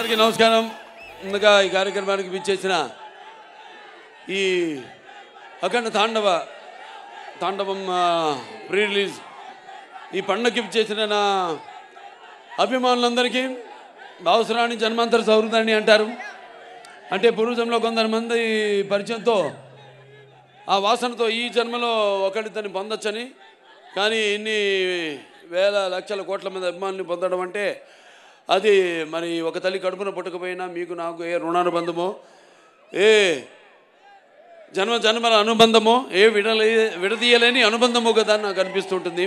అందరికీ నమస్కారం. ముందుగా ఈ కార్యక్రమానికి విచ్చేసిన ఈ అఖండ తాండవం ప్రీ రిలీజ్ ఈ పండుగకి విచ్చేసిన నా అభిమానులందరికీ అవసరాన్ని జన్మాంతర సౌహృదాన్ని అంటారు. అంటే పూర్వజంలో కొంతమంది పరిచయంతో ఆ వాసనతో ఈ జన్మలో ఒకరితోని పొందొచ్చని, కానీ ఇన్ని వేల లక్షల కోట్ల మంది అభిమానులు పొందడం అంటే అది మరి ఒక తల్లి కడుపున పుట్టకపోయినా మీకు నాకు ఏ రుణానుబంధమో, ఏ జన్మల అనుబంధమో, ఏ విడదీయలేని అనుబంధమో కదా నాకు అనిపిస్తుంటుంది.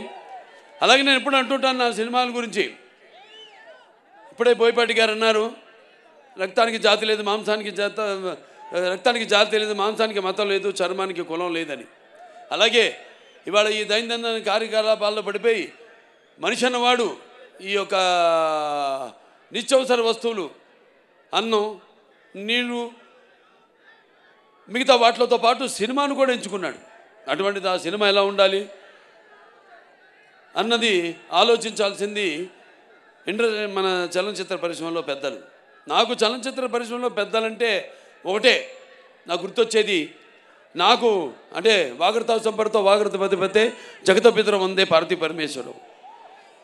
అలాగే నేను ఎప్పుడు అంటుంటాను నా సినిమాల గురించి. ఇప్పుడే బోయపాటి గారు అన్నారు, రక్తానికి జాతి లేదు, రక్తానికి జాతి లేదు, మాంసానికి మతం లేదు, చర్మానికి కులం లేదని. అలాగే ఇవాళ ఈ దైనందిన కార్యకలాపాల్లో పడిపోయి మనిషి అన్నవాడు ఈ యొక్క నిత్యవసర వస్తువులు, అన్నం, నీళ్ళు, మిగతా వాటితో పాటు సినిమాను కూడా ఎంచుకున్నాడు. అటువంటిది ఆ సినిమా ఎలా ఉండాలి అన్నది ఆలోచించాల్సింది మన చలనచిత్ర పరిశ్రమలో పెద్దలు. నాకు చలనచిత్ర పరిశ్రమలో పెద్దలంటే ఒకటే నాకు గుర్తొచ్చేది, నాకు అంటే వాగర్త సంపర్తో వాగర్త పతిపతే జగత పితర వందే పార్వతీ పరమేశ్వరు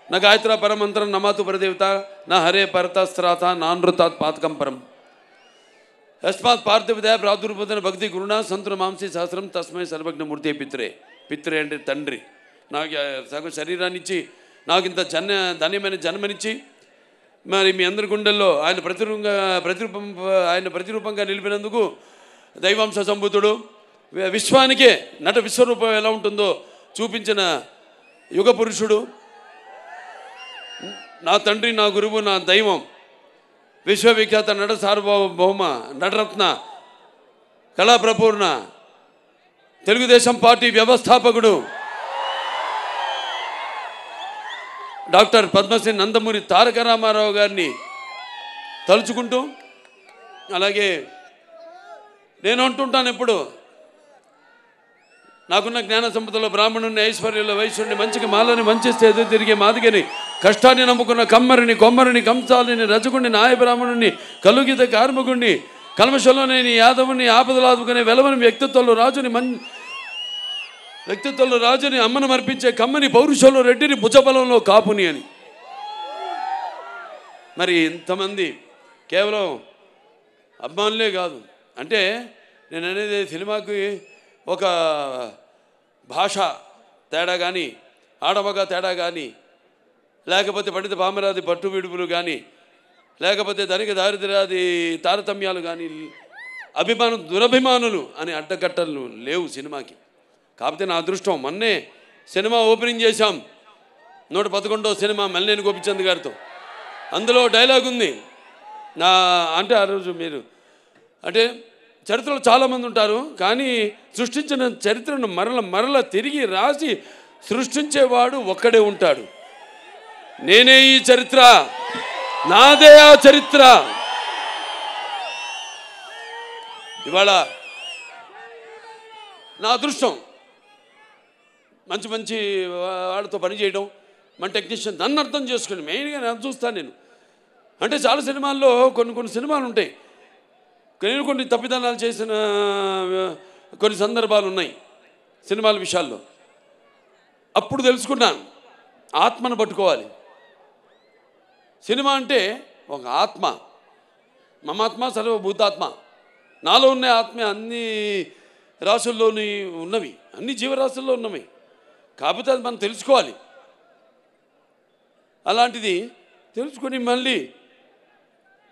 నా గాయత్ర పరమంత్రం నమాతు పరదేవత నా హరే పరతస్త్రాత నానృతాత్ పాతకం పరం యస్మాత్ పార్థివదయ ప్రాదుర్భూతన భక్తి గురుణ సంతున మాంసీ సహస్రం తస్మై సర్వజ్ఞమూర్తి పిత్రే అంటే తండ్రి. నాకు సగం శరీరాన్ని ఇచ్చి నాకు ఇంత ధన్యమైన జన్మనిచ్చి మరి మీ అందరి గుండెల్లో ఆయన ప్రతిరూపంగా నిలిపినందుకు దైవాంశ సంభూతుడు, విశ్వానికే నట విశ్వరూపం ఎలా ఉంటుందో చూపించిన యుగ పురుషుడు, నా తండ్రి, నా గురువు, నా దైవం, విశ్వవిఖ్యాత నట సార్వభౌమ నటరత్న కళాప్రపూర్ణ తెలుగుదేశం పార్టీ వ్యవస్థాపకుడు డాక్టర్ పద్మశ్రీ నందమూరి తారక రామారావు గారిని తలుచుకుంటూ, అలాగే నేను అంటుంటాను ఎప్పుడు, నాకున్న జ్ఞాన సంపదలో బ్రాహ్మణుని, ఐశ్వర్యంలో వైశ్యుడిని, మంచికి మాలని, మంచిస్తే ఎదురు తిరిగే మాదిగని, కష్టాన్ని నమ్ముకున్న కమ్మరిని, కొమ్మరిని, కంసాలిని, రజకుడిని, నాయ బ్రాహ్మణుని, కలుగిత కార్మికుడిని, కల్మషంలో నేను యాదవుని, ఆపదలాదుకునే వెలవని వ్యక్తిత్వంలో రాజుని, అమ్మను మర్పించే కమ్మని, పౌరుషంలో రెడ్డిని, భుజబలంలో కాపుని అని. మరి ఇంతమంది కేవలం అభిమానులే కాదు. అంటే నేను అనేది సినిమాకి ఒక భాష తేడా కానీ, ఆడమగ తేడా కానీ, లేకపోతే పండిత పామరాది పట్టు విడుపులు కానీ, లేకపోతే ధనిక దారిద్ర్యాది తారతమ్యాలు కానీ, దురభిమానులు అనే అడ్డకట్టలు లేవు సినిమాకి. కాకపోతే నా అదృష్టం, మొన్నే సినిమా ఓపెనింగ్ చేశాం, 111వ సినిమా మల్లేని గోపిచంద్ గారితో. అందులో డైలాగ్ ఉంది అంటే ఆ రోజు మీరు అంటే చరిత్రలో చాలామంది ఉంటారు, కానీ సృష్టించిన చరిత్రను మరల తిరిగి రాసి సృష్టించేవాడు ఒక్కడే ఉంటాడు. నేనే ఈ చరిత్ర, నాదే ఆ చరిత్ర. ఇవాళ నా అదృష్టం మంచి వాళ్ళతో పనిచేయడం, మన టెక్నీషియన్ నన్ను అర్థం చేసుకుని మెయిన్గా నేను చూస్తాను. నేను అంటే చాలా సినిమాల్లో కొన్ని సినిమాలు ఉంటాయి, నేను కొన్ని తప్పిదనాలు చేసిన కొన్ని సందర్భాలు ఉన్నాయి సినిమాల విషయాల్లో. అప్పుడు తెలుసుకున్నాను, ఆత్మను పట్టుకోవాలి. సినిమా అంటే ఒక ఆత్మ, మమాత్మ సర్వభూతాత్మ. నాలో ఉన్న ఆత్మ అన్ని రాశుల్లోని ఉన్నవి, అన్ని జీవరాశుల్లో ఉన్నవి. కాకపోతే అది మనం తెలుసుకోవాలి. అలాంటిది తెలుసుకొని మళ్ళీ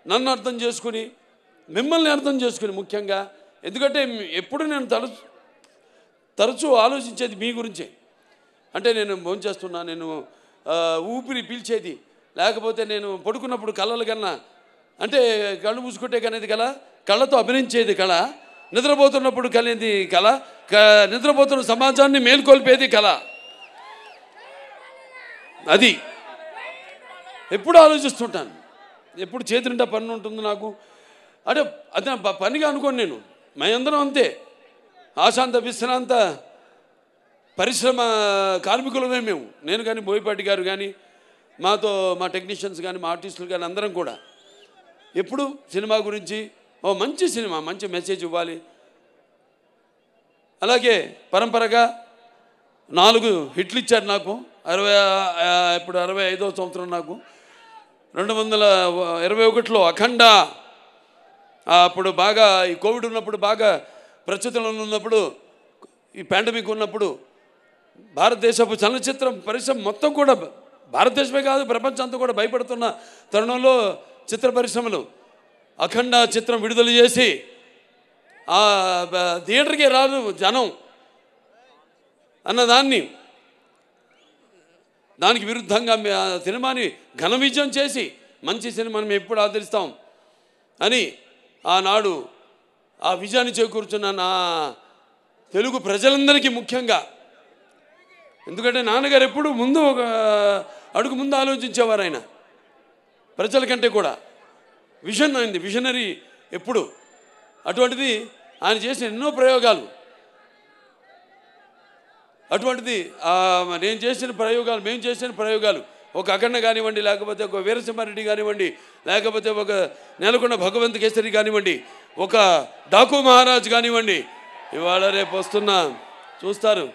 నన్ను అర్థం చేసుకుని, మిమ్మల్ని అర్థం చేసుకుని ముఖ్యంగా, ఎందుకంటే ఎప్పుడు నేను తరచూ ఆలోచించేది మీ గురించే. అంటే నేను భోంచేస్తున్నా, నేను ఊపిరి పీల్చేది, లేకపోతే నేను పడుకున్నప్పుడు కళలు కన్నా, అంటే కళ్ళు మూసుకుంటే కనేది కళ, కళ్ళతో అభినయించేది కళ, నిద్రపోతున్నప్పుడు కలిగేది కళ, నిద్రపోతున్న సమాజాన్ని మేల్కొల్పేది కళ. అది ఎప్పుడు ఆలోచిస్తుంటాను, ఎప్పుడు చేతి నిండా పని ఉంటుంది నాకు. అంటే అదే పనిగా అనుకోను నేను, మేమందరం అంతే, ఆశాంత విశ్రాంత పరిశ్రమ కార్మికులమే మేము. నేను కానీ, బోయపాటి గారు కానీ, మా టెక్నీషియన్స్ కానీ, మా ఆర్టిస్టులు కానీ అందరం కూడా ఎప్పుడు సినిమా గురించి ఓ మంచి సినిమా, మంచి మెసేజ్ ఇవ్వాలి. అలాగే పరంపరగా 4 హిట్లు ఇచ్చారు నాకు. ఇప్పుడు 65వ సంవత్సరం నాకు. 2021లో అఖండ, అప్పుడు బాగా ఈ కోవిడ్ ఉన్నప్పుడు, బాగా ప్రస్తుతంలో ఉన్నప్పుడు, ఈ పాండమిక్ ఉన్నప్పుడు భారతదేశపు చలనచిత్ర పరిశ్రమ మొత్తం కూడా, భారతదేశమే కాదు ప్రపంచం అంతా కూడా భయపడుతున్న తరుణంలో చిత్ర పరిశ్రమలు అఖండ చిత్రం విడుదల చేసి థియేటర్కే రాదు జనం అన్నదాన్ని, దానికి విరుద్ధంగా సినిమాని ఘన విజయం చేసి మంచి సినిమాని మేము ఎప్పుడు ఆదరిస్తాం అని ఆనాడు ఆ విజయాన్ని చేకూర్చున్న నా తెలుగు ప్రజలందరికీ ముఖ్యంగా, ఎందుకంటే నాన్నగారు ఎప్పుడు ముందు ఒక అడుగు ముందు ఆలోచించేవారు. ఆయన ప్రజల కంటే కూడా విజన్ అయింది, విజనరీ ఎప్పుడు. అటువంటిది ఆయన చేసిన ఎన్నో ప్రయోగాలు, అటువంటిది నేను చేసిన ప్రయోగాలు, మేము చేసిన ప్రయోగాలు, ఒక అఖండ కానివ్వండి, లేకపోతే ఒక వీరసింహారెడ్డి కానివ్వండి, లేకపోతే ఒక నెలకొండ భగవంత్ కేసరి కానివ్వండి, ఒక డాకు మహారాజ్ కానివ్వండి, ఇవాళ రేపు వస్తున్న చూస్తారు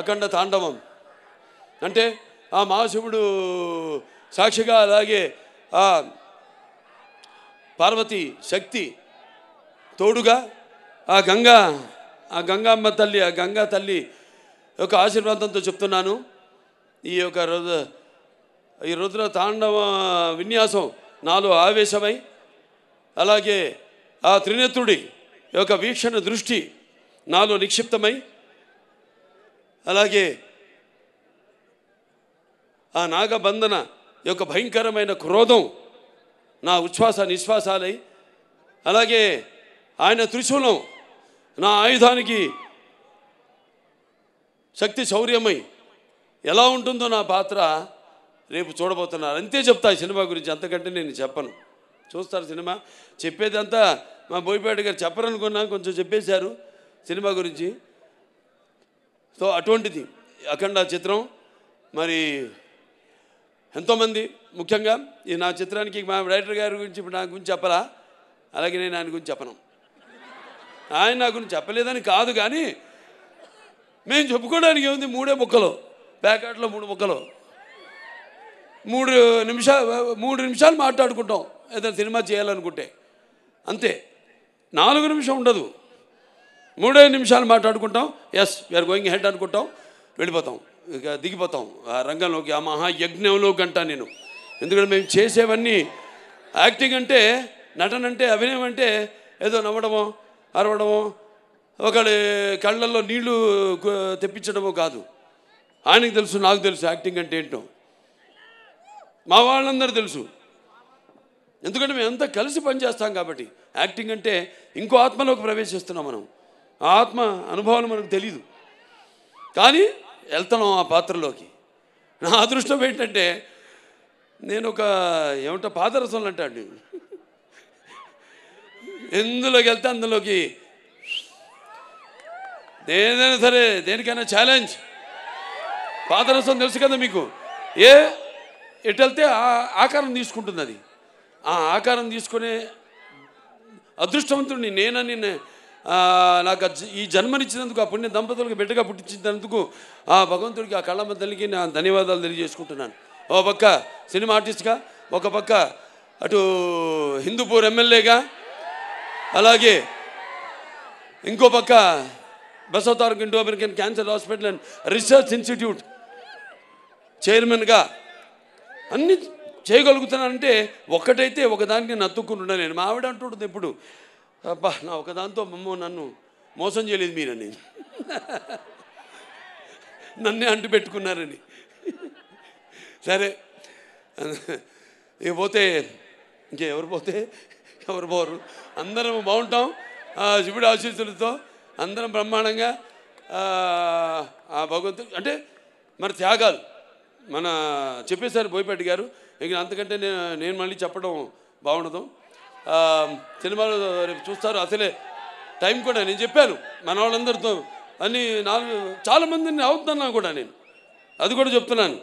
అఖండ తాండవం. అంటే ఆ మహాశివుడు సాక్షిగా, అలాగే ఆ పార్వతి శక్తి తోడుగా, ఆ గంగామ్మ తల్లి, ఆ గంగా తల్లి యొక్క ఆశీర్వాదంతో చెప్తున్నాను. ఈ రుద్ర తాండవ విన్యాసం నాలో ఆవేశమై, అలాగే ఆ త్రినేత్రుడి యొక్క వీక్షణ దృష్టి నాలో నిక్షిప్తమై, అలాగే ఆ నాగబంధన యొక్క భయంకరమైన క్రోధం నా ఉచ్ఛ్వాస నిశ్వాసాలై, అలాగే ఆయన త్రిశూలం నా ఆయుధానికి శక్తి శౌర్యమై ఎలా ఉంటుందో నా పాత్ర రేపు చూడబోతున్నారు. అంతే చెప్తా సినిమా గురించి, అంతకంటే నేను చెప్పను. చూస్తారు సినిమా. చెప్పేదంతా మా బోయపాటి గారు చెప్పరనుకున్నా, కొంచెం చెప్పేశారు సినిమా గురించి. సో అటువంటిది అఖండ చిత్రం. మరి ఎంతోమంది, ముఖ్యంగా ఈ నా చిత్రానికి మా డైరెక్టర్ గారి గురించి ఇప్పుడు నా గురించి చెప్పరా, అలాగే నేను ఆయన గురించి చెప్పను. ఆయన నా గురించి చెప్పలేదని కాదు, కానీ మేము చెప్పుకోవడానికి ఏముంది, 3 ముక్కలు, ప్యాకెట్లో 3 ముక్కలు, 3 నిమిషాలు మాట్లాడుకుంటాం ఏదైనా సినిమా చేయాలనుకుంటే, అంతే. 4 నిమిషం ఉండదు, 3 నిమిషాలు మాట్లాడుకుంటాం. ఎస్ వీఆర్ గోయింగ్ హెడ్ అనుకుంటాం, వెళ్ళిపోతాం, ఇక దిగిపోతాం ఆ రంగంలోకి, ఆ మహాయజ్ఞంలోకి అంటా నేను. ఎందుకంటే మేము చేసేవన్నీ యాక్టింగ్ అంటే, నటన అంటే, అభినయం అంటే ఏదో నవ్వడమో అరవడమో ఒకడి కళ్ళల్లో నీళ్లు తెప్పించడమో కాదు. ఆయనకు తెలుసు, నాకు తెలుసు యాక్టింగ్ అంటే ఏంటో, మా వాళ్ళందరూ తెలుసు. ఎందుకంటే మేమంతా కలిసి పనిచేస్తాం కాబట్టి. యాక్టింగ్ అంటే ఇంకో ఆత్మలోకి ప్రవేశిస్తున్నాం మనం, ఆ ఆత్మ అనుభవాలు మనకు తెలియదు, కానీ వెళ్తున్నాం ఆ పాత్రలోకి. నా అదృష్టం ఏంటంటే నేను ఒక ఏమంటా పాదరసంలో అంటాడు, ఎందులోకి వెళ్తే అందులోకి, ఏదైనా సరే దేనికైనా ఛాలెంజ్. పాదరసం తెలుసు కదా మీకు, ఎటు వెళ్తే ఆకారం తీసుకుంటుంది. అది ఆ ఆకారం తీసుకునే అదృష్టవంతుడిని నేనని, నాకు ఈ జన్మనిచ్చినందుకు, ఆ పుణ్య దంపతులకు బిడ్డగా పుట్టించినందుకు ఆ భగవంతుడికి, ఆ కళ్ళమ్మ తల్లికి నా ధన్యవాదాలు తెలియజేసుకుంటున్నాను. ఓ పక్క సినిమా ఆర్టిస్ట్గా, ఒక పక్క అటు హిందూపూర్ ఎమ్మెల్యేగా, అలాగే ఇంకో పక్క Basavataraka Indo American cancer hospital and research institute చైర్మన్గా అన్నీ చేయగలుగుతున్నానంటే ఒక్కటైతే ఒకదానికి నత్తుకుంటున్నా నేను. మా ఆవిడ అంటుంటుంది ఎప్పుడు, అబ్బా నా ఒకదాంతో నన్ను మోసం చేయలేదు మీరని, నన్నే అంటు పెట్టుకున్నారని. సరే ఇక పోతే ఇంకెవరు పోతే ఎవరు పోరు, అందరం బాగుంటాం శివుడి ఆశీస్సులతో, అందరం బ్రహ్మాండంగా. ఆ భగవంతుడు అంటే మరి త్యాగాలు మన చెప్పేశారు బోయపాటి గారు, ఇక అంతకంటే నేను మళ్ళీ చెప్పడం బాగుండదు. సినిమాలో రేపు చూస్తారు. అసలే టైం కూడా నేను చెప్పాను మన వాళ్ళందరితో అన్నీ చాలామందిని అవుతున్నాను కూడా నేను, అది కూడా చెప్తున్నాను.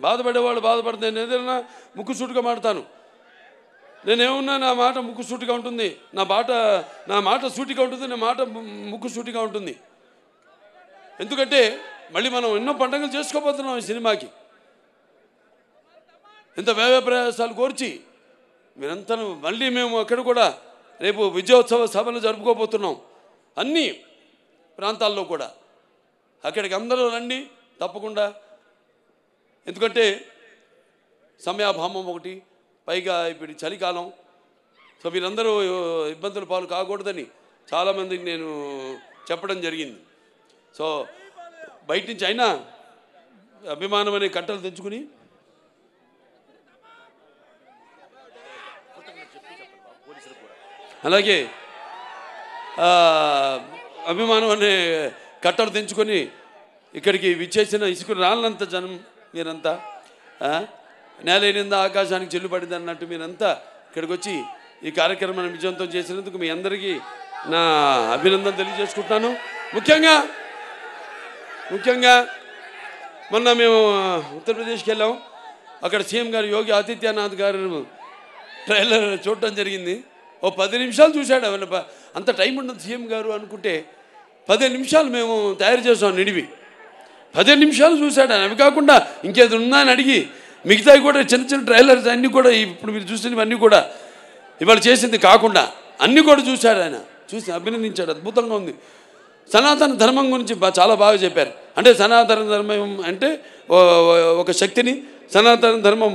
బాధపడేవాళ్ళు బాధపడితే నేను ఏదైనా ముక్కు సూటుగా మాడతాను. నేనేమన్నా నా మాట ముక్కు సూటిగా ఉంటుంది, నా మాట సూటిగా ఉంటుంది, నా మాట ముక్కు సూటిగా ఉంటుంది. ఎందుకంటే మళ్ళీ మనం ఎన్నో పండుగలు చేసుకోబోతున్నాం ఈ సినిమాకి. ఇంత వ్యయ ప్రయాసాలు కోర్చి మీరంతా మళ్ళీ మేము అక్కడ కూడా రేపు విజయోత్సవ సభలు జరుపుకోబోతున్నాం అన్ని ప్రాంతాల్లో కూడా. అక్కడికి అందరూ రండి తప్పకుండా. ఎందుకంటే సమయాభావం ఒకటి, పైగా ఇప్పుడు చలికాలం. సో మీరందరూ ఇబ్బందుల పాలు కాకూడదని చాలామందికి నేను చెప్పడం జరిగింది. సో బయట నుంచి అయినా అభిమానం అనే కట్టలు తెచ్చుకుని అలాగే అభిమానం అనే కట్టలు తెంచుకొని ఇక్కడికి విచ్చేసిన ఇసుకు రాళ్ళంత జనం మీరంతా, నేలైనంద ఆకాశానికి చెల్లుపడింది అన్నట్టు మీరంతా ఇక్కడికి వచ్చి ఈ కార్యక్రమాన్ని విజయవంతం చేసినందుకు మీ అందరికీ నా అభినందన తెలియజేసుకుంటున్నాను. ముఖ్యంగా మొన్న మేము ఉత్తరప్రదేశ్కి వెళ్ళాం. అక్కడ సీఎం గారు యోగి ఆదిత్యనాథ్ గారు ట్రైలర్ చూడటం జరిగింది. ఓ 10 నిమిషాలు చూశాడు. అంత టైం ఉండదు సీఎం గారు అనుకుంటే 15 నిమిషాలు మేము తయారు చేసాం నిడివి. 15 నిమిషాలు చూశాడు ఆయన. అవి కాకుండా ఇంకేది ఉందా అని అడిగి మిగతావి కూడా చిన్న చిన్న ట్రైలర్స్ అన్నీ కూడా ఇప్పుడు మీరు చూసినవన్నీ కూడా ఇవాళ చేసింది కాకుండా అన్నీ కూడా చూశాడు ఆయన. చూసి అభినందించాడు. అద్భుతంగా ఉంది. సనాతన ధర్మం గురించి చాలా బాగా చెప్పారు. అంటే సనాతన ధర్మం అంటే ఒక శక్తిని, సనాతన ధర్మం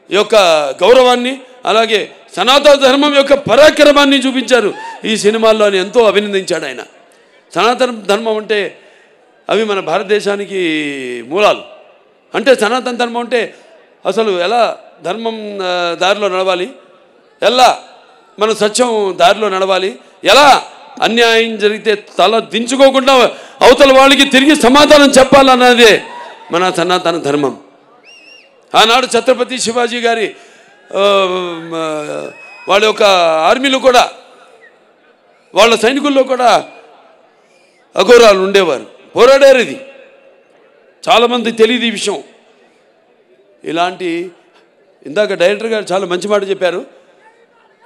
యొక్క గౌరవాన్ని, అలాగే సనాతన ధర్మం యొక్క పరాక్రమాన్ని చూపించారు ఈ సినిమాల్లో అని ఎంతో అభినందించాడు ఆయన. సనాతన ధర్మం అంటే అవి మన భారతదేశానికి మూలాలు. అంటే సనాతన ధర్మం అంటే అసలు ఎలా ధర్మం దారిలో నడవాలి, ఎలా మన సత్యం దారిలో నడవాలి, ఎలా అన్యాయం జరిగితే తల దించుకోకుండా అవతల వాళ్ళకి తిరిగి సమాధానం చెప్పాలన్నదే మన సనాతన ధర్మం. ఆనాడు ఛత్రపతి శివాజీ గారి వాళ్ళ యొక్క ఆర్మీలో కూడా, వాళ్ళ సైనికుల్లో కూడా అఘోరాలు ఉండేవారు, పోరాడారు. ఇది చాలామంది తెలియదు ఈ విషయం. ఇలాంటి ఇందాక డైరెక్టర్ గారు చాలా మంచి మాట చెప్పారు.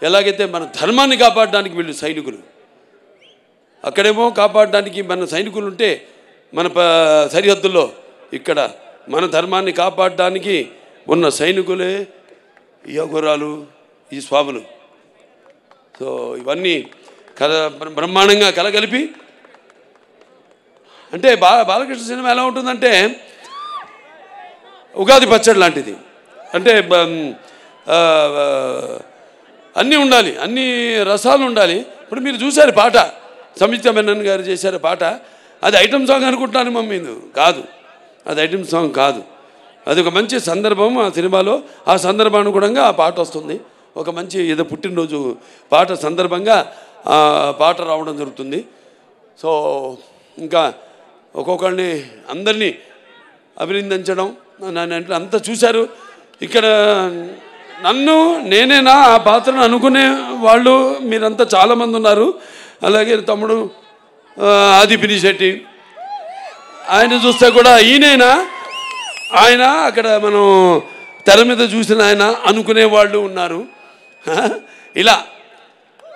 ఎలాగైతే మన ధర్మాన్ని కాపాడడానికి వీళ్ళు సైనికులు, అక్కడేమో కాపాడడానికి మన సైనికులు ఉంటే మన సరిహద్దుల్లో, ఇక్కడ మన ధర్మాన్ని కాపాడడానికి ఉన్న సైనికులే ఈ అఘోరాలు, ఈ స్వాములు. సో ఇవన్నీ బ్రహ్మాండంగా కలగలిపి, అంటే బాలకృష్ణ సినిమా ఎలా ఉంటుందంటే ఉగాది పచ్చడి లాంటిది. అంటే అన్నీ ఉండాలి, అన్ని రసాలు ఉండాలి. ఇప్పుడు మీరు చూశారు పాట, సంయుక్త మెనన్ గారు చేశారు పాట. అది ఐటమ్ సాంగ్ అనుకుంటున్నాను మమ్మీ, కాదు, అది ఐటమ్ సాంగ్ కాదు. అది ఒక మంచి సందర్భం ఆ సినిమాలో. ఆ సందర్భానుగుణంగా ఆ పాట వస్తుంది. ఒక మంచి ఏదో పుట్టినరోజు పాట సందర్భంగా ఆ పాట రావడం జరుగుతుంది. సో ఇంకా ఒక్కొక్కరిని అందరినీ అభినందించడం, నన్ను అంతా చూశారు. ఇక్కడ నన్ను నేనేనా ఆ పాత్రను అనుకునే వాళ్ళు మీరంతా చాలామంది ఉన్నారు. అలాగే తమ్ముడు ఆది పినిశెట్టి, ఆయన చూస్తే కూడా ఈయనైనా ఆయన అక్కడ మనం తెర మీద చూసిన ఆయన అనుకునే వాళ్ళు ఉన్నారు. ఇలా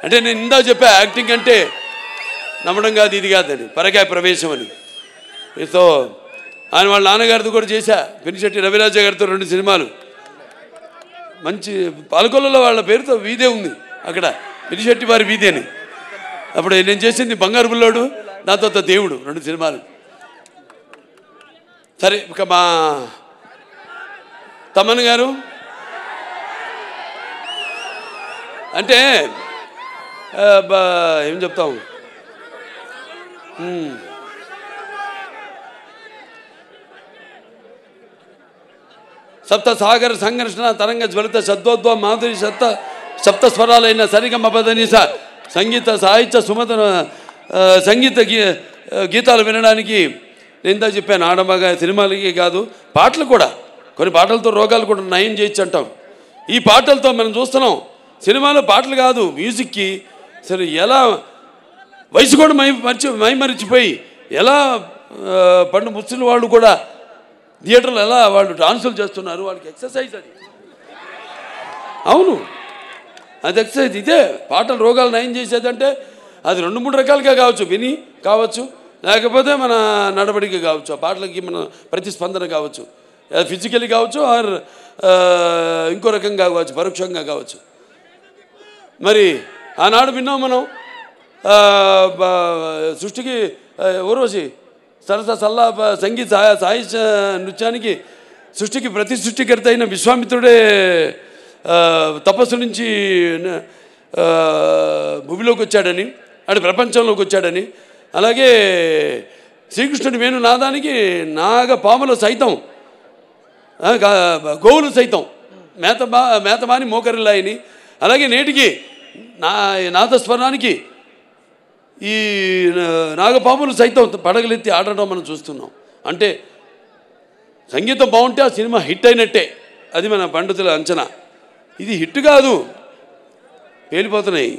అంటే నేను ఇందా చెప్పా, యాక్టింగ్ అంటే నమ్మడం కాదు, ఇది కాదని, పరకాయ ప్రవేశం అని. సో ఆయన వాళ్ళ నాన్నగారితో కూడా చేశా, పినిశెట్టి రవిరాజ గారితో 2 సినిమాలు. మంచి పాలకొల్లలో వాళ్ళ పేరుతో వీధే ఉంది అక్కడ, పినిశెట్టి వారి వీధి అని. అప్పుడు నేను చేసింది బంగారు బుల్లోడు, దాంతో దేవుడు, 2 సినిమాలు. సరే ఇక మా తమన్ గారు అంటే ఏం చెప్తాం, సప్త సాగర సంఘర్షణ తరంగ జ్వలిత శబ్దోద్భవ మాధురి సప్త స్వరాలైన సరిగమ పదనిస సంగీత సాహిత్య సుమత సంగీత గీతాలు వినడానికి నేను ఇందా చెప్పాను. ఆడమగ సినిమాలకి కాదు, పాటలు కూడా, కొన్ని పాటలతో రోగాలు కూడా నయం చేయొచ్చు అంటాం. ఈ పాటలతో మనం చూస్తున్నాం. సినిమాలో పాటలు కాదు, మ్యూజిక్కి సరే ఎలా వయసు కూడా మైమరిచిపోయి ఎలా పండు ముస్లిం వాళ్ళు కూడా థియేటర్లో ఎలా వాళ్ళు డాన్సులు చేస్తున్నారు, వాళ్ళకి ఎక్సర్సైజ్ అది. అవును, అది ఎక్సర్సైజ్. ఇదే పాటలు రోగాలు నయం చేసేదంటే అది 2-3 రకాలుగా కావచ్చు. విని కావచ్చు, లేకపోతే మన నడవడిక కావచ్చు, ఆ పాటలకి మన ప్రతిస్పందన కావచ్చు, ఫిజికల్లీ కావచ్చు, ఆర్ ఇంకో రకంగా కావచ్చు, పరోక్షంగా కావచ్చు. మరి ఆనాడు విన్నాం మనం సృష్టికి ఊర్వశి సరస సల్లా సంగీత సాహిత్య నృత్యానికి సృష్టికి ప్రతి సృష్టికర్త అయిన విశ్వామిత్రుడే తపస్సు నుంచి భూమిలోకి వచ్చాడని, అటు ప్రపంచంలోకి వచ్చాడని, అలాగే శ్రీకృష్ణుడి వేణునాదానికి నాగపాములు సైతం, గోవులు సైతం మేతమాని మోకరిల్లాయని, అలాగే నేటికి నాదస్వరానికి ఈ నాగపాములు సైతం పడగలెత్తి ఆడటం మనం చూస్తున్నాం. అంటే సంగీతం బాగుంటే ఆ సినిమా హిట్ అయినట్టే, అది మన పండితుల అంచనా. ఇది హిట్ కాదు, పేలిపోతున్నాయి.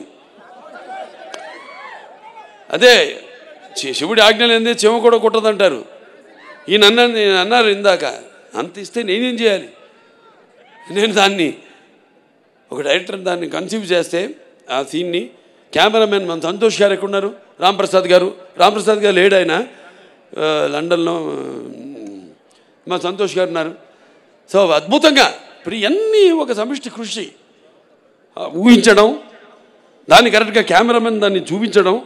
అదే శివుడి ఆజ్ఞలు ఏంది, చెమ కూడా కుట్టదంటారు. ఈయన అన్నారు ఇందాక, అంత ఇస్తే నేనేం చేయాలి? నేను దాన్ని ఒక డైరెక్టర్ దాన్ని కన్సీవ్ చేస్తే ఆ సీన్ని కెమెరామెన్ మన సంతోష్ గారు ఎక్కడున్నారు, రాంప్రసాద్ గారు లేడు, ఆయన లండన్లో మా సంతోష్ గారు ఉన్నారు. సో అద్భుతంగా ఇప్పుడు ఇవన్నీ ఒక సమిష్టి కృషి, ఊహించడం, దాన్ని కరెక్ట్గా కెమెరామెన్ దాన్ని చూపించడం,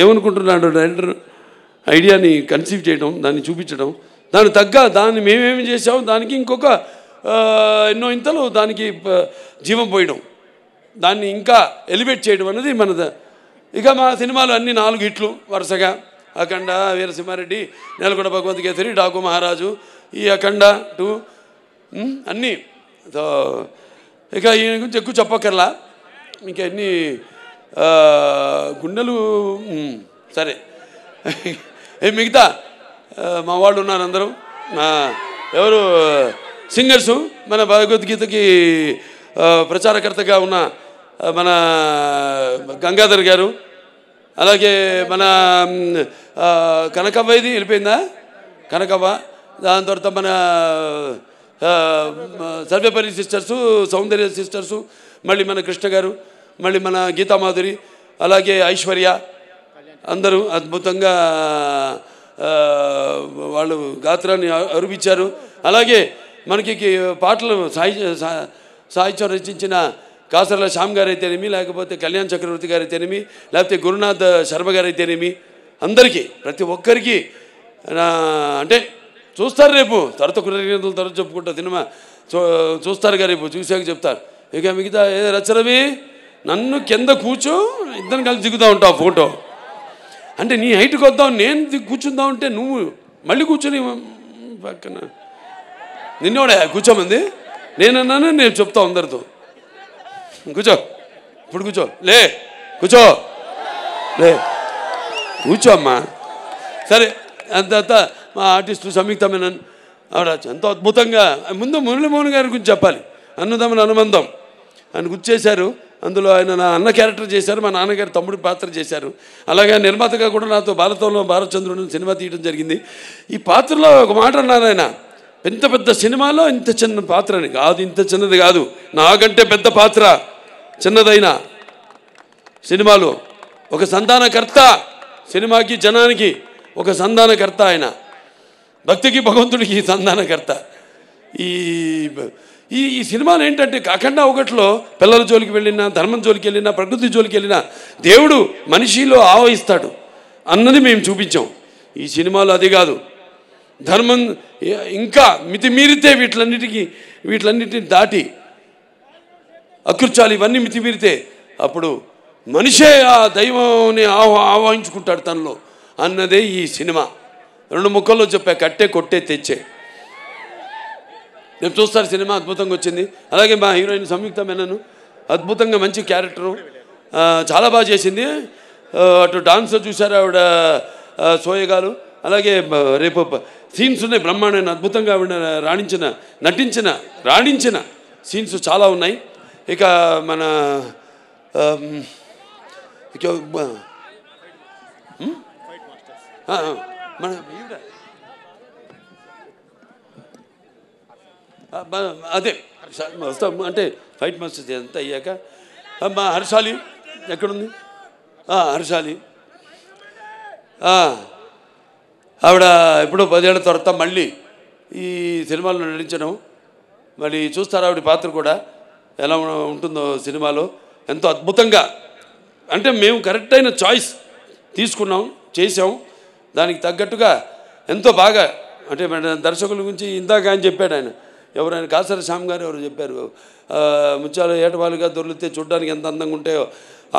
ఏమనుకుంటున్నాడు డైరెక్టర్ ఐడియాని కన్సీవ్ చేయడం, దాన్ని చూపించడం, దానికి తగ్గ దాన్ని మేమేమి చేసాము దానికి ఇంకొక ఎన్నో ఇంతలు దానికి జీవం పోయడం, దాన్ని ఇంకా ఎలివేట్ చేయడం అనేది మనది. ఇక మా సినిమాలు అన్నీ 4 హిట్లు వరుసగా, అఖండ, వీరసింహారెడ్డి, నేలకొండ భగవంత్ కేసరి, డాకు మహారాజు, ఈ అఖండ 2 అన్నీ. సో ఇక ఈయన గురించి ఎక్కువ చెప్పక్కర్లా, ఇంకా ఎన్ని గుండెలు సరే. మిగతా మా వాళ్ళు ఉన్నారు అందరూ, ఎవరు సింగర్సు, మన భగవద్గీతకి ప్రచారకర్తగా ఉన్న మన గంగాధర్ గారు, అలాగే మన కనకవ్వ, ఇది వెళ్ళిపోయిందా కనకవ్వ, దాని తర్వాత మన సర్వేపల్లి సిస్టర్సు, సౌందర్య సిస్టర్సు, మళ్ళీ మన కృష్ణ గారు, మళ్ళీ మన గీతామాధురి, అలాగే ఐశ్వర్య, అందరూ అద్భుతంగా వాళ్ళు గాత్రాన్ని అరుపించారు. అలాగే మనకి పాటలు సాహిత్యం రచించిన కాసర్ల శ్యామ్ గారు అయితేనేమి, లేకపోతే కళ్యాణ్ చక్రవర్తి గారు అయితేనేమి, లేకపోతే గురునాథ్ శర్మ గారు అయితేనేమి, అందరికీ ప్రతి ఒక్కరికి అంటే చూస్తారు రేపు, తర్వాత కృతజ్ఞతలు తర్వాత చెప్పుకుంటా సినిమా చూస్తారుగా రేపు, చూసాక చెప్తారు. ఇక మిగతా రచరవి నన్ను కింద కూర్చో, ఇద్దరు కలిసి దిగుతూ ఉంటావు ఫోటో. అంటే నీ హైట్కి వద్దాం, నేను కూర్చుందాం అంటే నువ్వు మళ్ళీ కూర్చొని పక్కన నిన్నోడే కూర్చోమంది, నేనన్నాను, నేను చెప్తా అందరితో కూర్చో, ఇప్పుడు కూర్చో, లే కూర్చో, లే కూర్చో అమ్మా. సరే అంత మా ఆర్టిస్టు సంయుక్త మేనన్ ఆవిడ ఎంతో అద్భుతంగా, ముందు మురళీమోహన్ గారి గురించి చెప్పాలి. అన్నదమ్ముల అనుబంధం ఆయన గుర్తు చేశారు. అందులో ఆయన నా అన్న క్యారెక్టర్ చేశారు, మా నాన్నగారి తమ్ముడి పాత్ర చేశారు. అలాగే నిర్మాతగా కూడా నాతో భారతంలో భారతచంద్రుడు సినిమా తీయడం జరిగింది. ఈ పాత్రలో ఒక మాట అన్నారు ఆయన, ఇంత పెద్ద సినిమాలో ఇంత చిన్న పాత్ర అని కాదు, ఇంత చిన్నది కాదు, నాకంటే పెద్ద పాత్ర చిన్నదైన సినిమాలో ఒక సంధానకర్త, సినిమాకి జనానికి ఒక సంధానకర్త, ఆయన భక్తికి భగవంతుడికి సంధానకర్త. ఈ ఈ సినిమాలు ఏంటంటే అఖండ 1లో పిల్లల జోలికి వెళ్ళినా, ధర్మం జోలికి వెళ్ళినా, ప్రకృతి జోలికి వెళ్ళినా దేవుడు మనిషిలో ఆవహిస్తాడు అన్నది మేము చూపించాం. ఈ సినిమాలో అది కాదు, ధర్మం ఇంకా మితిమీరితే వీటిలన్నిటిని దాటి అకృత్యాలు ఇవన్నీ మితిమీరితే అప్పుడు మనిషే ఆ దైవంని ఆవాహించుకుంటాడు తనలో అన్నదే ఈ సినిమా. 2 ముక్కల్లో చెప్పా, కట్టే కొట్టే తెచ్చే. నేను చూస్తారు సినిమా అద్భుతంగా వచ్చింది. అలాగే మా హీరోయిన్ సంయుక్త మేనన్ అద్భుతంగా మంచి క్యారెక్టరు, చాలా బాగా చేసింది. అటు డాన్స్ చూశారు ఆవిడ సోయగాలు, అలాగే రేపు సీన్స్ ఉన్నాయి బ్రహ్మాండమైన, అద్భుతంగా ఆవిడ రాణించిన సీన్స్ చాలా ఉన్నాయి. ఇక మన మన అదే వస్తాం అంటే ఫైట్ మాస్టర్స్ అంతా అయ్యాక అమ్మా హర్షాలి ఎక్కడుంది? హర్షాలి ఆవిడ ఎప్పుడో 10 ఏళ్ల తర్వాత మళ్ళీ ఈ సినిమాలో నటించడం, మళ్ళీ చూస్తారు ఆవిడ పాత్ర కూడా ఎలా ఉంటుందో సినిమాలో. ఎంతో అద్భుతంగా, అంటే మేము కరెక్ట్ అయిన చాయిస్ తీసుకున్నాం, చేసాం, దానికి తగ్గట్టుగా ఎంతో బాగా. అంటే దర్శకుల గురించి ఇందాక ఆయన చెప్పాడు, ఎవరైనా కాసర శ్యామ్ గారు ఎవరు చెప్పారు, ముత్యాలు ఏటవాలుగా దొరికితే చూడడానికి ఎంత అందంగా ఉంటాయో,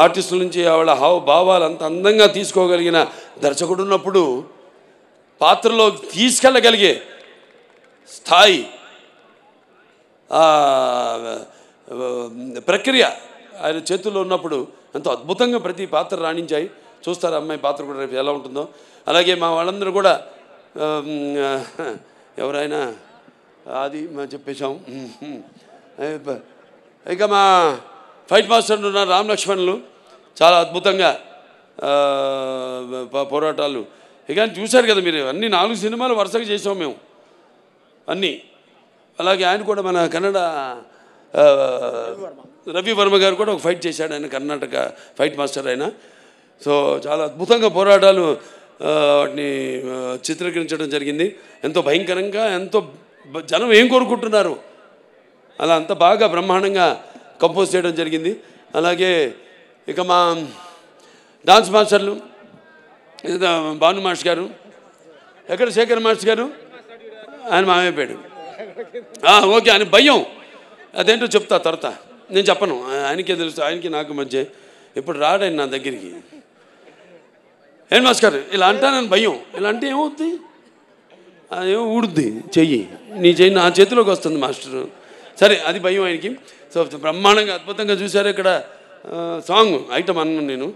ఆర్టిస్టుల నుంచి ఆవిడ భావాలు అంత అందంగా తీసుకోగలిగిన దర్శకుడు ఉన్నప్పుడు పాత్రలో తీసుకెళ్ళగలిగే స్థాయి, ప్రక్రియ ఆయన చేతుల్లో ఉన్నప్పుడు ఎంతో అద్భుతంగా ప్రతి పాత్ర రాణించాయి. చూస్తారు అమ్మాయి పాత్ర కూడా రేపు ఎలా ఉంటుందో. అలాగే మా వాళ్ళందరూ కూడా ఎవరైనా అది చెప్పేశాం. ఇక మా ఫైట్ మాస్టర్లు ఉన్నారు రామ్ లక్ష్మణులు, చాలా అద్భుతంగా పోరాటాలు. ఇక చూశారు కదా మీరు, అన్ని 4 సినిమాలు వరుసగా చేసాం మేము అన్నీ. అలాగే ఆయన కూడా మన కన్నడ రవి వర్మ గారు కూడా ఒక ఫైట్ చేశాడు, ఆయన కర్ణాటక ఫైట్ మాస్టర్ ఆయన. సో చాలా అద్భుతంగా పోరాటాలు వాటిని చిత్రీకరించడం జరిగింది. ఎంతో భయంకరంగా, ఎంతో జనం ఏం కోరుకుంటున్నారు అలా అంత బాగా బ్రహ్మాండంగా కంపోజ్ చేయడం జరిగింది. అలాగే ఇక మా డాన్స్ మాస్టర్లు భాను మాస్టర్ గారు, ఎక్కడ శేఖర్ మాస్టర్ గారు, ఆయన మామైపోయాడు. ఓకే, ఆయన భయం అదేంటో చెప్తా తర్వాత, నేను చెప్పను, ఆయనకే తెలుసు, ఆయనకి నాకు మధ్య. ఇప్పుడు రాడాయన నా దగ్గరికి, ఏం మాస్టర్ ఇలా అంటానని భయం, ఇలా అంటే ఏమవుతుంది, ఏమో ఊడుద్ది చెయ్యి, నీ చెయ్యి నా చేతిలోకి వస్తుంది మాస్టరు, సరే అది భయం ఆయనకి. సో బ్రహ్మాండంగా అద్భుతంగా చూశారు. ఇక్కడ సాంగ్ ఐటమ్ అన్నాను నేను,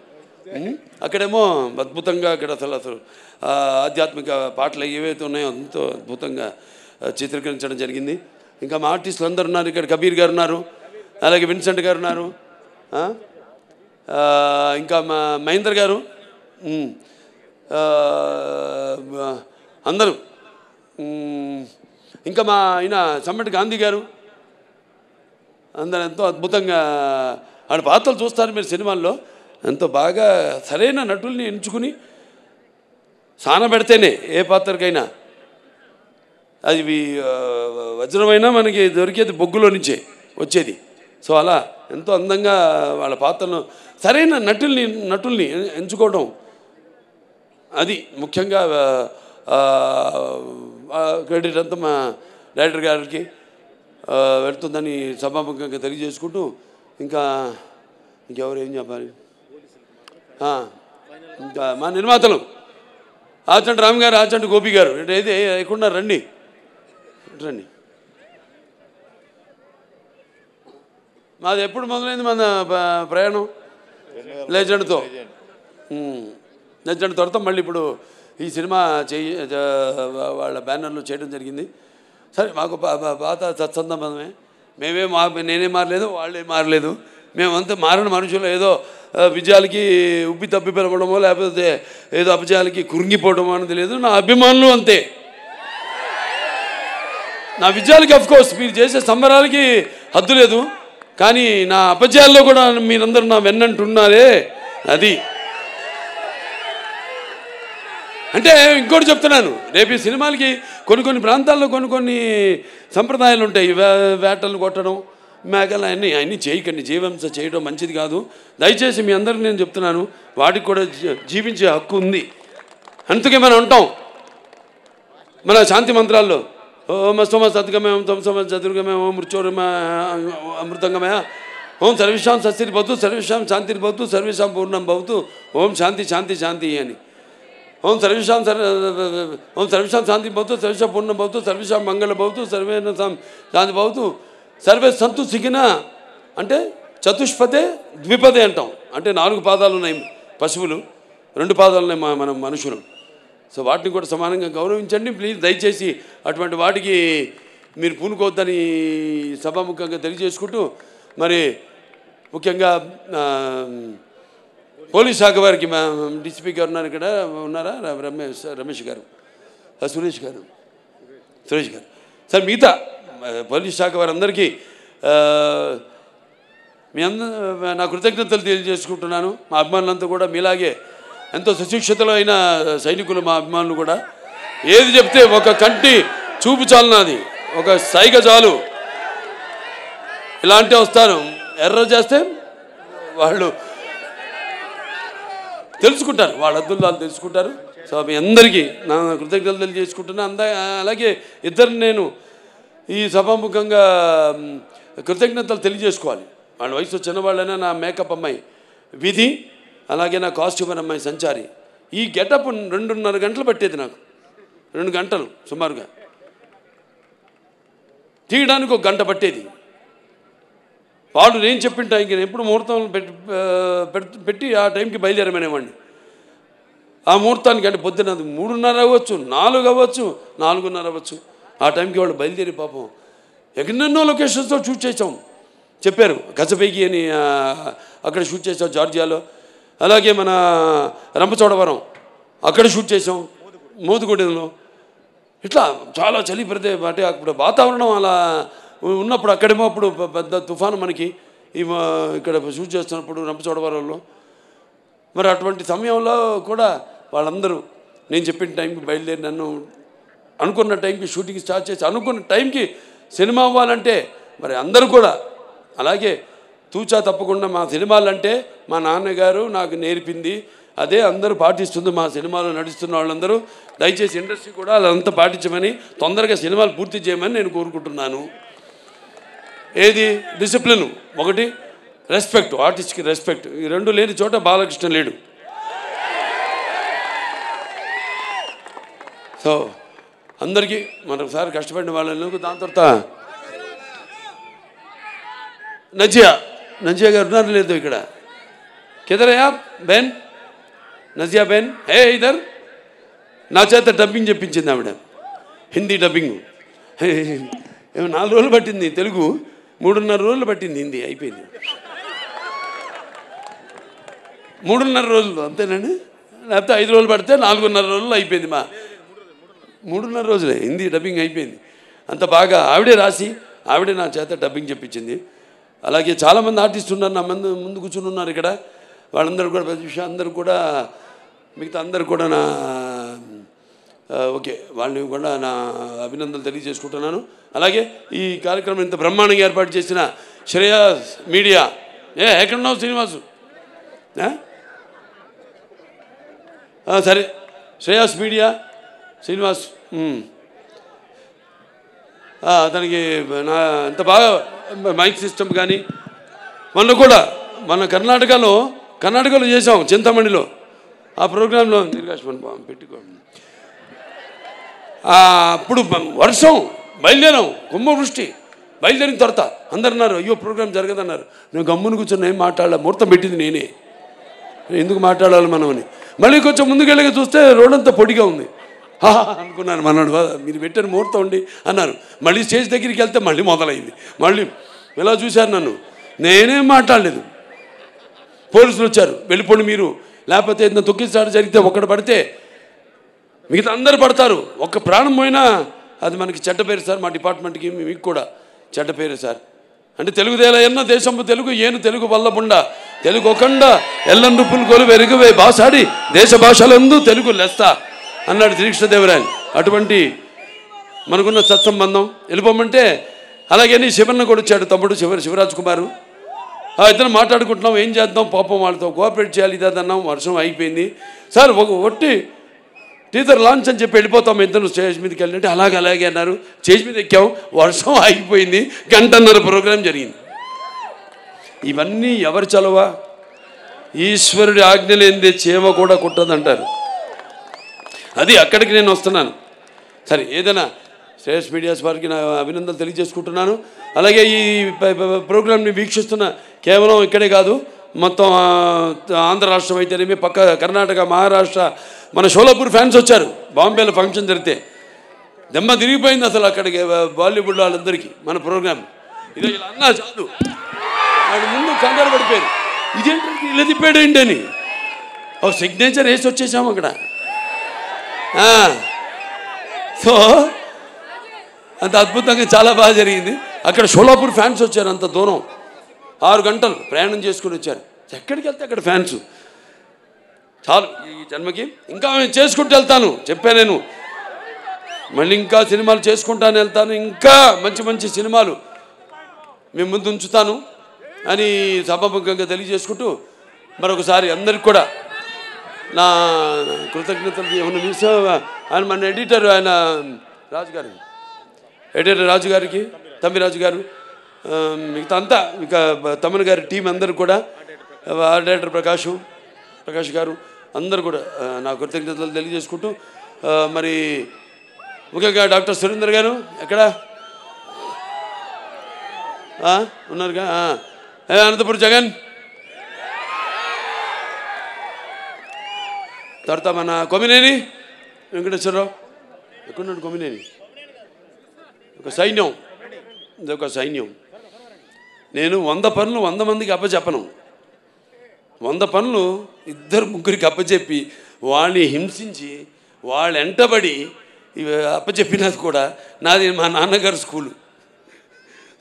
అక్కడేమో అద్భుతంగా అక్కడ అసలు ఆధ్యాత్మిక పాటలు ఏవైతే ఉన్నాయో ఎంతో అద్భుతంగా చిత్రీకరించడం జరిగింది. ఇంకా మా ఆర్టిస్టులు అందరు ఉన్నారు, ఇక్కడ కబీర్ గారు ఉన్నారు, అలాగే విన్సెంట్ గారు ఉన్నారు, ఇంకా మా మహేందర్ గారు, అందరూ, ఇంకా మా ఆయన చమ్మటి గాంధీ గారు, అందరూ ఎంతో అద్భుతంగా ఆడ పాత్రలు చూస్తారు మీరు సినిమాల్లో. ఎంతో బాగా సరైన నటుల్ని ఎంచుకుని సానబెడితేనే ఏ పాత్రకైనా అది వజ్రమైనా మనకి దొరికేది బొగ్గులో నుంచే వచ్చేది. సో అలా ఎంతో అందంగా వాళ్ళ పాత్రలను సరైన నటుల్ని ఎంచుకోవడం, అది ముఖ్యంగా క్రెడిట్ అంతా మా డైరెక్టర్ గారికి వెళ్తుందని సభాముఖంగా తెలియజేసుకుంటూ, ఇంకెవరు ఏం చెప్పాలి, ఇంకా మా నిర్మాతలు ఆచంటి రామ్ గారు, ఆచంటి గోపి గారు, అయితే ఎక్కడున్నారు, రండి. మాది ఎప్పుడు మొదలైంది మన ప్రయాణం లెజెండ్తో. లెజెండ్ తర్వాత మళ్ళీ ఇప్పుడు ఈ సినిమా వాళ్ళ బ్యానర్లో చేయడం జరిగింది. సరే, మాకు పాత సత్సంబంధమే, నేనే మారలేదు, వాళ్ళే మారలేదు, మేమంతా మారిన మనుషులు. ఏదో విజయాలకి ఉబ్బి తప్పి పిలవడమో లేకపోతే ఏదో అపజయాలకి కురింగిపోవడమో అనేది లేదు. నా అభిమానులు అంతే. నా విజయాలకి అఫ్కోర్స్ మీరు చేసే సంబరాలకి హద్దు లేదు, కానీ నా అపజయాల్లో కూడా మీరందరూ నా వెన్నంటున్నారే, అది. అంటే ఇంకోటి చెప్తున్నాను, రేపు ఈ సినిమాలకి కొన్ని ప్రాంతాల్లో కొన్ని సంప్రదాయాలు ఉంటాయి. వేటలు కొట్టడం, మేకలు అన్నీ చేయకండి, జీవంశ చేయడం మంచిది కాదు. దయచేసి మీ అందరికీ నేను చెప్తున్నాను, వాటికి కూడా జీవించే హక్కు ఉంది. అందుకే మనం అంటాం మన శాంతి మంత్రాల్లో, ఓం అస్తమ సద్గమే, ఓం తమసమ చతుర్గమే, ఓం మృత్యోర్మ అమృతంగమయ, ఓం సర్వేషాం సస్తిర్భవతు, సర్వేషాం శాంతిర్భవతు, సర్వేషాం పూర్ణం భవతు, ఓం శాంతి శాంతి శాంతి అని. ఓం సర్వేషాం శాంతి భవతు, సర్వేషాం పూర్ణం భవతు, సర్వేషాం మంగళ భవతు, సర్వేణ శాంతి భవతు, సర్వే సంతు సిగిన. అంటే చతుష్పదే ద్విపదే అంటాం, అంటే 4 పాదాలు ఉన్నాయి పశువులు, 2 పాదాలు ఉన్నాయి మనం మనుషులు. సో వాటిని కూడా సమానంగా గౌరవించండి ప్లీజ్. దయచేసి అటువంటి వాటికి మీరు పూనుకోవద్దని సభాముఖంగా తెలియజేసుకుంటూ, మరి ముఖ్యంగా పోలీస్ శాఖ వారికి మా డిసిపి గారు ఉన్నారు, ఇక్కడ ఉన్నారా, రమేష్ గారు, సురేష్ గారు సార్, మిగతా పోలీస్ శాఖ వారందరికీ నా కృతజ్ఞతలు తెలియజేసుకుంటున్నాను. మా అభిమానులంతా కూడా మీలాగే ఎంతో సుశిక్షితులు అయిన సైనికులు మా అభిమానులు కూడా. ఏది చెప్తే ఒక కంటి చూపు చాలు, నాది ఒక సైగ చాలు, ఇలాంటి వస్తారు. ఎర్ర చేస్తే వాళ్ళు తెలుసుకుంటారు, వాళ్ళ అద్దులు వాళ్ళు తెలుసుకుంటారు. సో మీ అందరికీ నా కృతజ్ఞతలు తెలియజేసుకుంటున్నా. అలాగే ఇద్దరు నేను ఈ సభాముఖంగా కృతజ్ఞతలు తెలియజేసుకోవాలి. వాళ్ళ వయసు చిన్నవాళ్ళైనా నా మేకప్ అమ్మాయి విధి, అలాగే నా కాస్ట్యూమర్ అమ్మాయి సంచారి. ఈ గెటప్ 2.5 గంటలు పట్టేది నాకు, 2 గంటలు సుమారుగా తీయడానికి, 1 గంట పట్టేది. వాడు నేను చెప్పిన టైంకి ఎప్పుడు ముహూర్తం పెట్టి ఆ టైంకి బయలుదేరమనేవాడిని. ఆ ముహూర్తానికి అంటే పొద్దున్న 3:30 అవ్వచ్చు, 4 అవ్వచ్చు, 4:30 అవ్వచ్చు. ఆ టైంకి వాళ్ళు బయలుదేరి పాపం ఎన్నెన్నో లొకేషన్స్లో షూట్ చేసాం. చెప్పారు కసబేగి అని అక్కడ షూట్ చేసాం జార్జియాలో, అలాగే మన రంపచోడవరం అక్కడ షూట్ చేసాం, మోదుగూడెంలో. ఇట్లా చాలా చలి అంటే అప్పుడు వాతావరణం అలా ఉన్నప్పుడు, అక్కడేమో అప్పుడు పెద్ద తుఫాను మనకి ఇక్కడ షూట్ చేస్తున్నప్పుడు రంపచోడవరంలో. మరి అటువంటి సమయంలో కూడా వాళ్ళందరూ నేను చెప్పిన టైంకి బయలుదేరి నన్ను అనుకున్న టైంకి షూటింగ్ స్టార్ట్ చేసి అనుకున్న టైంకి సినిమా అవ్వాలంటే మరి అందరూ కూడా అలాగే తూచా తప్పకుండా మా సినిమాలంటే మా నాన్నగారు నాకు నేర్పింది అదే అందరూ పాటిస్తుంది. మా సినిమాలో నడుస్తున్న వాళ్ళందరూ దయచేసి ఇండస్ట్రీ కూడా అదంతా పాటించమని, తొందరగా సినిమాలు పూర్తి చేయమని నేను కోరుకుంటున్నాను. ఏది డిసిప్లిన్, ఒకటి రెస్పెక్ట్, ఆర్టిస్ట్కి రెస్పెక్ట్, ఈ 2 లేని చోట బాలకృష్ణ లేడు. సో అందరికీ మరొకసారి కష్టపడిన వాళ్ళకు. దాని తర్వాత నజియా గారు ఉన్నారు లేదు ఇక్కడ, కిదరయా బెన్, నజియా బెన్ హే ఇదర్. నా చేత డబ్బింగ్ చెప్పించింది ఆవిడ, హిందీ డబ్బింగ్. 4 రోజులు పట్టింది తెలుగు, 3.5 రోజులు పట్టింది హిందీ, అయిపోయింది. 3.5 రోజులు అంతేనండి, లేకపోతే 5 రోజులు పడితే 4.5 రోజులు అయిపోయింది. 3.5 రోజులే హిందీ డబ్బింగ్ అయిపోయింది. అంత బాగా ఆవిడే రాసి ఆవిడే నా చేత డబ్బింగ్ చెప్పించింది. అలాగే చాలామంది ఆర్టిస్టులు ఉన్నారు, నా ముందు కూర్చుని ఉన్నారు ఇక్కడ. వాళ్ళందరూ కూడా ప్రతి విషయం అందరూ కూడా, మిగతా అందరూ కూడా నా ఓకే వాళ్ళని కూడా నా అభినందనలు తెలియజేసుకుంటున్నాను. అలాగే ఈ కార్యక్రమం ఇంత బ్రహ్మాండంగా ఏర్పాటు చేసిన శ్రేయాస్ మీడియా, ఎక్కడున్నావు శ్రీనివాసు? సరే, శ్రేయాస్ మీడియా శ్రీనివాస్, అతనికి నా ఎంత బాగా మైక్ సిస్టమ్ కానీ, మన కర్ణాటకలో చేసాం చింతామణిలో. ఆ ప్రోగ్రాంలో పెట్టుకోండి. అప్పుడు వర్షం, బయలుదేరాం, కుంభవృష్టి. బయలుదేరిన తర్వాత అందరు అన్నారు అయ్యో ప్రోగ్రాం జరగదన్నారు. నేను గమ్మును కూర్చొని ఏం మాట్లాడాల, ముహూర్తం పెట్టింది నేనే, ఎందుకు మాట్లాడాలి మనం అని. మళ్ళీ కొంచెం ముందుకెళ్ళగా చూస్తే రోడ్ అంతా పొడిగా ఉంది. అనుకున్నాను, మన్నాడు మీరు పెట్టిన ముహూర్తం ఉండి అన్నారు. మళ్ళీ స్టేజ్ దగ్గరికి వెళ్తే మళ్ళీ మొదలైంది. మళ్ళీ ఇలా చూశారు నన్ను, నేనేం మాట్లాడలేదు. పోలీసులు వచ్చారు, వెళ్ళిపోండి మీరు, లేకపోతే ఏదైనా తొక్కిసాడు జరిగితే ఒక్కడు పడితే మిగతా అందరు పడతారు, ఒక్క ప్రాణం పోయినా అది మనకి చెడ్డ పేరు సార్, మా డిపార్ట్మెంట్కి మీకు కూడా చెడ్డ పేరు సార్. అంటే తెలుగుదేల ఎన్న దేశంపు తెలుగు ఏను తెలుగు వల్లబుండ తెలుగు ఒకండ ఎల్లం రుప్పులు కొలు వెరుగువే బాసాడి దేశ భాషలందు తెలుగు లెస్త అన్నాడు శ్రీకృష్ణదేవరాయలు. అటువంటి మనకున్న సత్సంబంధం వెళ్ళిపోమంటే. అలాగే శివన్న కూడా వచ్చాడు, తమ్ముడు శివరాజ్ కుమారు. ఇద్దరు మాట్లాడుకుంటున్నాం, ఏం చేద్దాం పాపం వాళ్ళతో కోఆపరేట్ చేయాలి ఇదన్నాం. వర్షం అయిపోయింది సార్, ఒట్టి టీజర్ లాంచ్ అని చెప్పి వెళ్ళిపోతాం ఇద్దరు స్టేజ్ మీదకి వెళ్ళినట్టు. అలాగే అన్నారు. స్టేజ్ మీద ఎక్కాం, వర్షం ఆగిపోయింది, 1.5 గంట ప్రోగ్రాం జరిగింది. ఇవన్నీ ఎవరు చలవా? ఈశ్వరుడి ఆజ్ఞ లేనిదే చేమ కూడా కుట్టదంటారు. అది అక్కడికి నేను వస్తున్నాను. సరే, ఏదైనా శ్రేయస్ మీడియాస్ వారికి నా అభినందనలు తెలియజేసుకుంటున్నాను. అలాగే ఈ ప్రోగ్రాంని వీక్షిస్తున్న కేవలం ఇక్కడే కాదు, మొత్తం ఆంధ్ర రాష్ట్రం అయితేనేమి, పక్క కర్ణాటక, మహారాష్ట్ర, మన షోలాపూర్ ఫ్యాన్స్ వచ్చారు. బాంబేలో ఫంక్షన్ జరిగితే దెమ్మ తిరిగిపోయింది అసలు అక్కడికి బాలీవుడ్ వాళ్ళందరికీ మన ప్రోగ్రాం. ఇదే ఇలా అన్నా చాలు, వాడు ముందు కంగారు పడిపోయారు, ఇదేంటి ఇలా తిప్పాడేంటి అని. ఒక సిగ్నేచర్ వేసి వచ్చేసాము అక్కడ. సో అంత అద్భుతంగా చాలా బాగా జరిగింది. అక్కడ షోలాపూర్ ఫ్యాన్స్ వచ్చారు, అంత దూరం. 6 గంటలు ప్రయాణం చేసుకుని వచ్చారు. ఎక్కడికి వెళ్తే అక్కడ ఫ్యాన్స్. చాలు ఈ జన్మకి, ఇంకా నేను చేసుకుంటూ వెళ్తాను చెప్పాను నేను. మళ్ళీ ఇంకా సినిమాలు చేసుకుంటాను వెళ్తాను, ఇంకా మంచి మంచి సినిమాలు మేము ముందు ఉంచుతాను అని సభాముఖంగా తెలియజేసుకుంటూ మరొకసారి అందరికి కూడా నా కృతజ్ఞతలు. ఏమన్నా మిస్ ఆయన మన ఎడిటర్ ఆయన రాజుగారు, ఎడిటర్ రాజు గారికి, తమ్మిరాజు గారు, మిగతా అంతా ఇక తమ్మన్ గారి టీం అందరూ కూడా, డైరెక్టర్ ప్రకాష్ గారు అందరూ కూడా నా కృతజ్ఞతలు తెలియజేసుకుంటూ మరి ముఖ్యంగా డాక్టర్ సురేందర్ గారు ఎక్కడ ఉన్నారుగా, అనంతపురం జగన్, తర్వాత మన కొమ్మినేని వెంకటేశ్వరరావు ఎక్కడున్నాడు, కొమ్మినేని, ఒక సైన్యం, ఇదొక సైన్యం. నేను 100 పనులు 100 మందికి అప్పచెప్పను. 100 పనులు 2-3 అప్పచెప్పి వాళ్ళని హింసించి వాళ్ళు ఎంటబడి అప్పచెప్పినది కూడా నాది మా నాన్నగారు స్కూలు.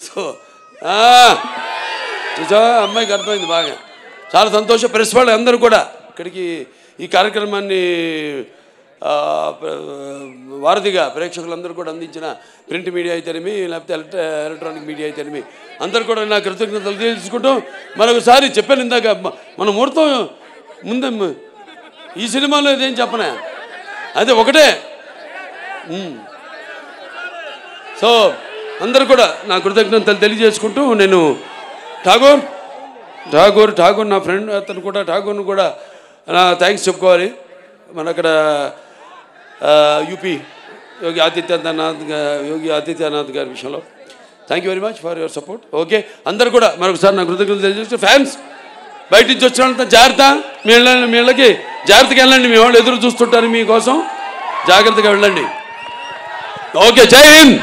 సో అమ్మాయికి అర్థమైంది బాగా, చాలా సంతోషం. ప్రెస్ వాళ్ళు అందరూ కూడా ఇక్కడికి ఈ కార్యక్రమాన్ని వారధిగా ప్రేక్షకులందరూ కూడా అందించిన ప్రింట్ మీడియా అయితేనేమి, లేకపోతే ఎలక్ట్రానిక్ మీడియా అయితేనేమి అందరూ కూడా నా కృతజ్ఞతలు తెలుసుకుంటూ మరొకసారి చెప్పాను ఇందాక, మన ముహూర్తం ముందే ఈ సినిమాలో ఇదేం చెప్పనా, అదే ఒకటే. సో అందరూ కూడా నా కృతజ్ఞతలు తెలియజేసుకుంటూ నేను ఠాగూర్ నా ఫ్రెండ్, అతను కూడా ఠాగూర్ను కూడా నా థ్యాంక్స్ చెప్పుకోవాలి. మన అక్కడ యూపీ యోగి ఆదిత్యనాథ్ గారి విషయంలో thank you very much for your support. Okay, అందరూ కూడా మరొకసారి నా కృతజ్ఞతలు తెలియజేస్తూ, ఫ్యాన్స్ బయట నుంచి వచ్చిన వాళ్ళంతా జాగ్రత్త, మీ ఇళ్ళకి జాగ్రత్తగా వెళ్ళండి, మీ వాళ్ళు ఎదురు చూస్తుంటారు మీకోసం, జాగ్రత్తగా వెళ్ళండి. ఓకే, జై హింద్.